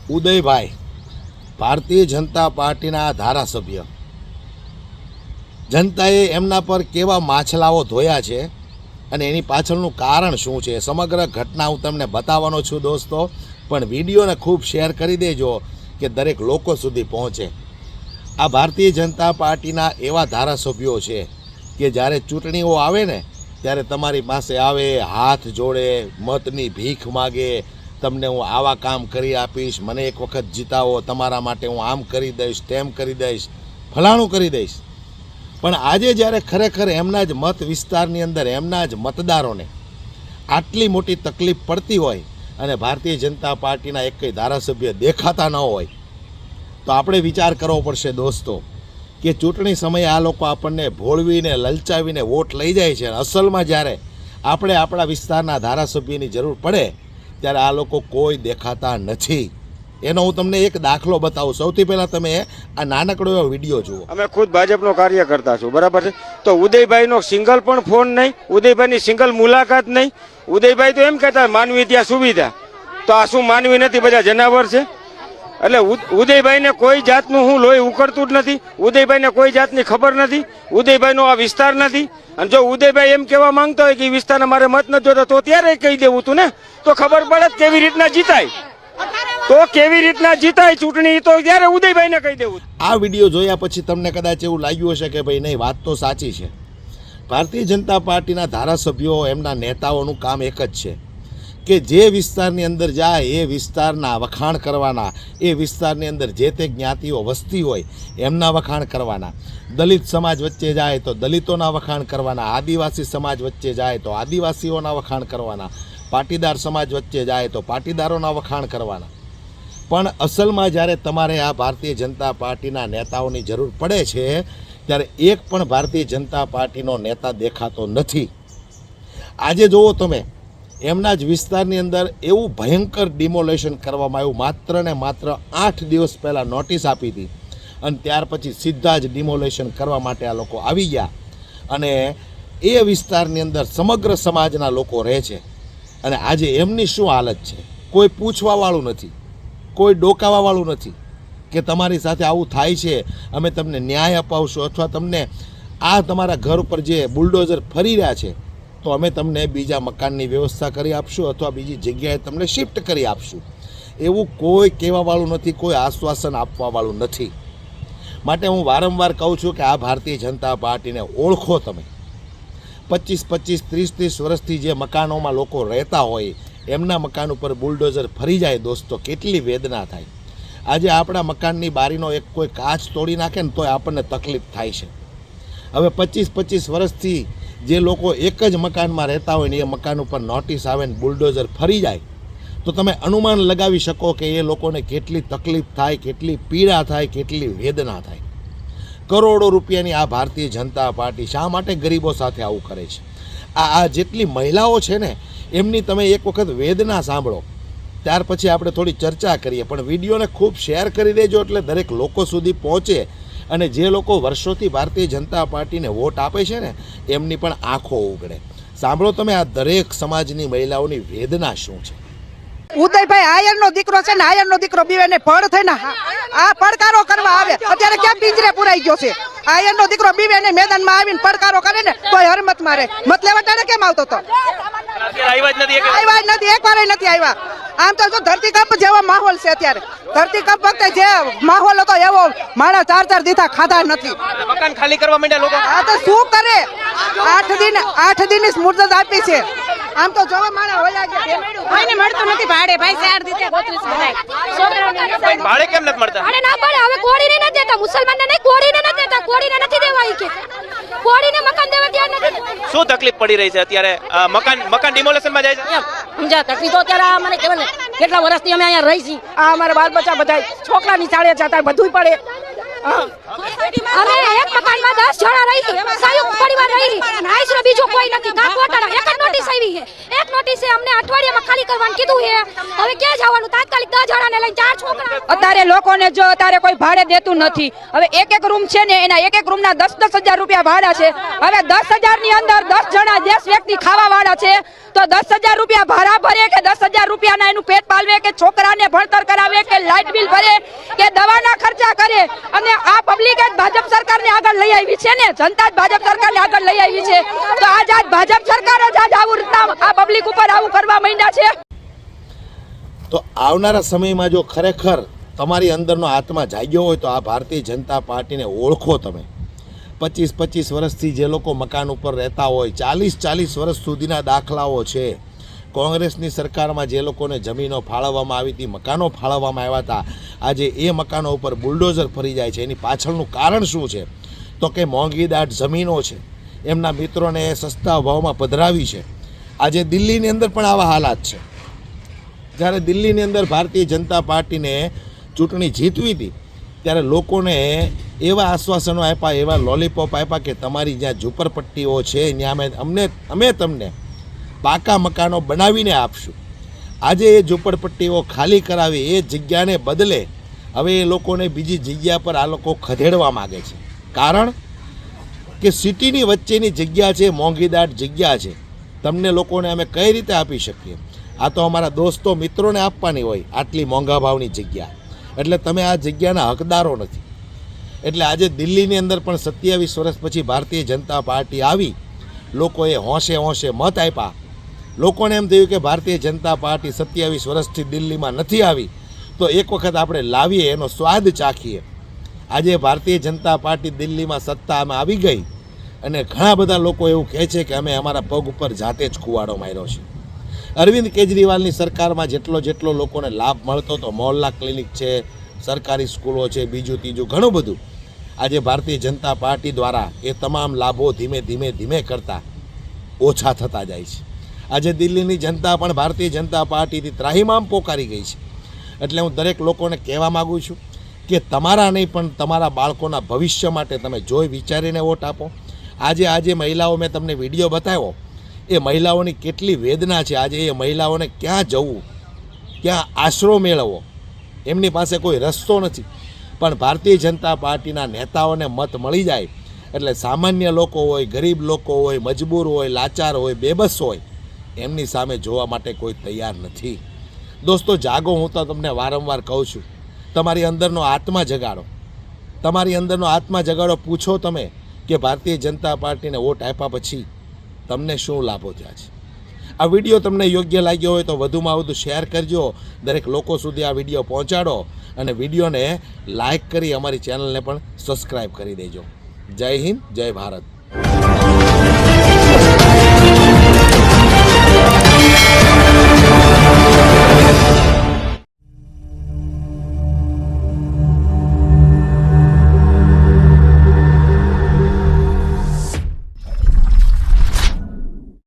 ઉદયભાઈ ભારતીય જનતા પાર્ટીના ધારાસભ્ય, જનતાએ એમના પર કેવા માછલાઓ ધોયા છે અને એની પાછળનું કારણ શું છે સમગ્ર ઘટના હું તમને બતાવવાનો છું દોસ્તો. પણ વિડીયોને ખૂબ શેર કરી દેજો કે દરેક લોકો સુધી પહોંચે. આ ભારતીય જનતા પાર્ટીના એવા ધારાસભ્યો છે કે જ્યારે ચૂંટણીઓ આવે ને ત્યારે તમારી પાસે આવે, હાથ જોડે, મતની ભીખ માગે, તમને હું આવા કામ કરી આપીશ, મને એક વખત જીતાવો, તમારા માટે હું આમ કરી દઈશ, તેમ કરી દઈશ, ફલાણું કરી દઈશ. પણ આજે જ્યારે ખરેખર એમના જ મત વિસ્તારની અંદર એમના જ મતદારોને આટલી મોટી તકલીફ પડતી હોય અને ભારતીય જનતા પાર્ટીના એક કંઈ ધારાસભ્ય દેખાતા ન હોય તો આપણે વિચાર કરવો પડશે દોસ્તો કે ચૂંટણી સમયે આ લોકો આપણને ભોળવીને લલચાવીને વોટ લઈ જાય છે. અસલમાં જ્યારે આપણે આપણા વિસ્તારના ધારાસભ્યની જરૂર પડે ત્યારે આ લોકો કોઈ દેખાતા નથી. એનો હું તમને એક દાખલો બતાવું. સૌથી પહેલાં તમે આ નાનકડો એવો વિડીયો જુઓ. અમે ખુદ ભાજપનો કાર્યકર્તા છું, બરાબર છે. તો ઉદયભાઈનો સિંગલ પણ ફોન નહીં, ઉદયભાઈની સિંગલ મુલાકાત નહીં. ઉદયભાઈ તો એમ કહેતા માનવી ત્યાં સુવિધા, તો આ શું માનવી નથી, બધા જનાવર છે. એટલે ઉદયભાઈને કોઈ જાતનું હું લોહી ઉકળતું જ નથી, ઉદયભાઈને કોઈ જાતની ખબર નથી, ઉદયભાઈનો આ વિસ્તાર નથી. અને જો ઉદયભાઈ એમ કહેવા માંગતો હોય કે વિસ્તારના મારે મત નથી જોતો તો ત્યારે કહી દેવું તું ને, તો ખબર પડે કેવી રીતના જીતાય, તો કેવી રીતના જીતાય ચૂંટણી, તો ત્યારે ઉદયભાઈને કહી દેવું. આ વિડીયો જોયા પછી તમને કદાચ એવું લાગ્યું હશે કે ભાઈ નહીં, વાત તો સાચી છે. ભારતીય જનતા પાર્ટીના ધારાસભ્યો, એમના નેતાઓનું કામ એક જ છે કે જે વિસ્તારની અંદર જાય એ વિસ્તારના વખાણ કરવાના, એ વિસ્તારની અંદર જે તે જ્ઞાતિઓ વસતી હોય એમના વખાણ કરવાના, દલિત સમાજ વચ્ચે જાય તો દલિતોના વખાણ કરવાના, આદિવાસી સમાજ વચ્ચે જાય તો આદિવાસીઓના વખાણ કરવાના, પાટીદાર સમાજ વચ્ચે જાય તો પાટીદારોના વખાણ કરવાના. પણ અસલમાં જ્યારે તમારે આ ભારતીય જનતા પાર્ટીના નેતાઓની જરૂર પડે છે ત્યારે એક પણ ભારતીય જનતા પાર્ટીનો નેતા દેખાતો નથી. આજે જુઓ તમે, એમના જ વિસ્તારની અંદર એવું ભયંકર ડિમોલેશન કરવામાં આવ્યું. માત્ર ને માત્ર 8 દિવસ પહેલાં નોટિસ આપી હતી અને ત્યાર પછી સીધા જ ડિમોલેશન કરવા માટે આ લોકો આવી ગયા. અને એ વિસ્તારની અંદર સમગ્ર સમાજના લોકો રહે છે અને આજે એમની શું હાલત છે કોઈ પૂછવાવાળું નથી, કોઈ ડોકાવાવાળું નથી કે તમારી સાથે આવું થાય છે, અમે તમને ન્યાય અપાવશું અથવા તમને આ તમારા ઘર ઉપર જે બુલડોઝર ફરી રહ્યા છે તો અમે તમને બીજા મકાનની વ્યવસ્થા કરી આપશું અથવા બીજી જગ્યાએ તમને શિફ્ટ કરી આપશું. એવું કોઈ કહેવાવાળું નથી, કોઈ આશ્વાસન આપવાવાળું નથી. માટે હું વારંવાર કહું છું કે આ ભારતીય જનતા પાર્ટીને ઓળખો તમે. 25-25, 30-30 વર્ષથી જે મકાનોમાં લોકો રહેતા હોય એમના મકાન ઉપર બુલડોઝર ફરી જાય દોસ્તો, કેટલી વેદના થાય. આજે આપણા મકાનની બારીનો એક કોઈ કાચ તોડી નાખે ને તોય આપણને તકલીફ થાય છે. હવે 25-25 વર્ષથી જે લોકો એક જ મકાનમાં રહેતા હોય ને એ મકાન ઉપર નોટિસ આવે ને બુલડોઝર ફરી જાય તો તમે અનુમાન લગાવી શકો કે એ લોકોને કેટલી તકલીફ થાય, કેટલી પીડા થાય, કેટલી વેદના થાય. કરોડો રૂપિયાની આ ભારતીય જનતા પાર્ટી શા માટે ગરીબો સાથે આવું કરે છે? આ જેટલી મહિલાઓ છે ને એમની તમે એક વખત વેદના સાંભળો, ત્યાર પછી આપણે થોડી ચર્ચા કરીએ. પણ વિડીયોને ખૂબ શેર કરી દેજો એટલે દરેક લોકો સુધી પહોંચે અને જે લોકો વર્ષોથી ભારતીય જનતા પાર્ટીને વોટ આપે છે ને એમની પણ આંખો ઉઘડે. સાંભળો તમે આ દરેક સમાજની મહિલાઓની વેદના શું છે. ઉદયભાઈ આયરનો દીકરો છે ને, આયરનો દીકરો બીવેને પડ થઈને આ પડકારો કરવા આવે. અત્યારે ક્યાં પિંજરે પુરાઈ ગયો છે? આયરનો દીકરો બીવેને મેદાનમાં આવીને પડકારો કરે ને તો હરમત મારે. મત લેવા ટાણે કેમ આવતો તો? આવ્યા જ નથી, એક વાર નથી આવ્યા. આમ તો જો ધરતીકંપ જેવો માહોલ છે અત્યારે. ધરતીકંપ વખતે જે માહોલ હતો એવો માણસ 4 દીધા ખાધા નથી. મકાન ખાલી કરવા માંડ્યા લોકો. આ તો શું કરે? 8 દિનની મુદત આપી છે. આમ તો જોવા માણા હોયા ગયા, કોઈને મળતું નથી ભાડે. ભાઈ 4 દીધે 32 બનાય. ભાડે કેમ નથી મળતા? ભાડે ના પડે. હવે કોડીને નથી દેતા, મુસલમાનને નહીં, કોડીને નથી દેતા. કોડીને નથી દેવા ઈ કે કોડીને મકાન દેવા ત્યાં નથી. શું તકલીફ પડી રહી છે અત્યારે? મકાન ડિમોલેશન માં જાય છે. સમજા તકલીફ તો અત્યારે મને કહેવાય ને કેટલા વર્ષથી અમે અહીંયા રહી છીએ. આ અમારા બાળ બચ્ચા બધા છોકરાની ચાળે જતા બધું પડે. અમે એક મકાનમાં 10 જણા રહી સંયુક્ત પરિવાર રહી અને આઈસરો બીજો કોઈ નથી કા કોટાળા એક જ નોટિસ આવી છે એક નોટિસે અમને અઠવાડિયામાં ખાલી કરવાનું કીધું છે હવે ક્યાં જવાનું તાત્કાલિક 10 જણાને લઈને 4 છોકરા અત્યારે લોકોને જો અત્યારે કોઈ ભાડે દેતું નથી હવે એક રૂમ છે ને એના એક રૂમના 10-10 હજાર રૂપિયા ભાડા છે હવે 10,000 ની અંદર 10 જણા 10 વ્યક્તિ ખાવા વાળા છે તો 10,000 રૂપિયા ભાડા ભરે કે 10,000 રૂપિયાના એનું પેટ પાલવે કે છોકરાને ભણતર કરાવે કે લાઇટ બિલ ભરે કે દવાના ખર્ચા કરે અને આ પબ્લિક જ ભાજપ સરકારને આગળ લઈ આવી છે ને જનતા જ ભાજપ સરકારને આગળ લઈ આવી છે તો આજ ભાજપ સરકાર જ આજ આવું રીતના આ પબ્લિક ઉપર આવું કરવા માંડ્યા છે તો આવનારા સમયમાં જો ખરેખર તમારી અંદરનો આત્મા જાગ્યો હોય તો આ ભારતીય જનતા પાર્ટીને ઓળખો તમે 25 વર્ષથી જે લોકો મકાન ઉપર રહેતા હોય 40 વર્ષ સુધીના દાખલાઓ છે કોંગ્રેસની સરકારમાં જે લોકોને જમીનો ફાળવવામાં આવી હતી મકાનો ફાળવવામાં આવ્યા હતા આજે એ મકાનો ઉપર બુલડોઝર ફરી જાય છે એની પાછળનું કારણ શું છે તો કે મોંઘીદાટ જમીનો છે એમના મિત્રોને સસ્તા ભાવમાં પધરાવી છે આજે દિલ્હીની અંદર પણ આવા હાલાત છે જ્યારે દિલ્હીની અંદર ભારતીય જનતા પાર્ટીને ચૂંટણી જીતવી હતી ત્યારે લોકોને એવા આશ્વાસનો આપ્યા એવા લોલીપોપ આપ્યા કે તમારી જ્યાં ઝૂંપડપટ્ટીઓ છે ત્યાં અમે તમને પાકા મકાનો બનાવીને આપશું આજે એ ઝૂંપડપટ્ટીઓ ખાલી કરાવી એ જગ્યાને બદલે હવે એ લોકોને બીજી જગ્યા પર આ લોકો ખદેડવા માગે છે કારણ કે સિટીની વચ્ચેની જગ્યા છે મોંઘીદાટ જગ્યા છે તમને લોકોને અમે કઈ રીતે આપી શકીએ આ તો અમારા દોસ્તો મિત્રોને આપવાની હોય આટલી મોંઘા ભાવની જગ્યા એટલે તમે આ જગ્યાના હકદારો નથી એટલે આજે દિલ્હીની અંદર પણ 27 વર્ષ પછી ભારતીય જનતા પાર્ટી આવી લોકોએ હોંશે મત આપ્યા લોકોને એમ થયું કે ભારતીય જનતા પાર્ટી 27 વર્ષથી દિલ્હીમાં નથી આવી તો એક વખત આપણે લાવીએ એનો સ્વાદ ચાખીએ આજે ભારતીય જનતા પાર્ટી દિલ્હીમાં સત્તામાં આવી ગઈ અને ઘણા બધા લોકો એવું કહે છે કે અમે અમારા પગ ઉપર જાતે જ કુવાડો માર્યો છે અરવિંદ કેજરીવાલની સરકારમાં જેટલો લોકોને લાભ મળતો હતો મોહલ્લા ક્લિનિક છે સરકારી સ્કૂલો છે બીજું ત્રીજું ઘણું બધું આજે ભારતીય જનતા પાર્ટી દ્વારા એ તમામ લાભો ધીમે કરતાં ઓછા થતા જાય છે આજે દિલ્હીની જનતા પણ ભારતીય જનતા પાર્ટીથી ત્રાહિમામ પોકારી ગઈ છે એટલે હું દરેક લોકોને કહેવા માગું છું કે તમારા નહીં પણ તમારા બાળકોના ભવિષ્ય માટે તમે જોઈ વિચારીને વોટ આપો આજે મહિલાઓ મેં તમને વિડીયો બતાવ્યો એ મહિલાઓની કેટલી વેદના છે આજે એ મહિલાઓને ક્યાં જવું ક્યાં આશરો મેળવવો એમની પાસે કોઈ રસ્તો નથી પણ ભારતીય જનતા પાર્ટીના નેતાઓને મત મળી જાય એટલે સામાન્ય લોકો હોય ગરીબ લોકો હોય મજબૂર હોય લાચાર હોય બેબસ હોય એમની સામે જોવા માટે કોઈ તૈયાર નથી દોસ્તો જાગો હું તો તમને વારંવાર કહું છું તમારી અંદરનો આત્મા જગાડો પૂછો તમે કે ભારતીય જનતા પાર્ટીને વોટ આપ્યા પછી તમને શું લાભો થયા છે આ વિડીયો તમને યોગ્ય લાગ્યો હોય તો વધુમાં વધુ શેર કરજો દરેક લોકો સુધી આ વિડીયો પહોંચાડો અને વિડીયોને લાઇક કરી અમારી ચેનલને પણ સબસ્ક્રાઈબ કરી દેજો જય હિન્દ જય ભારત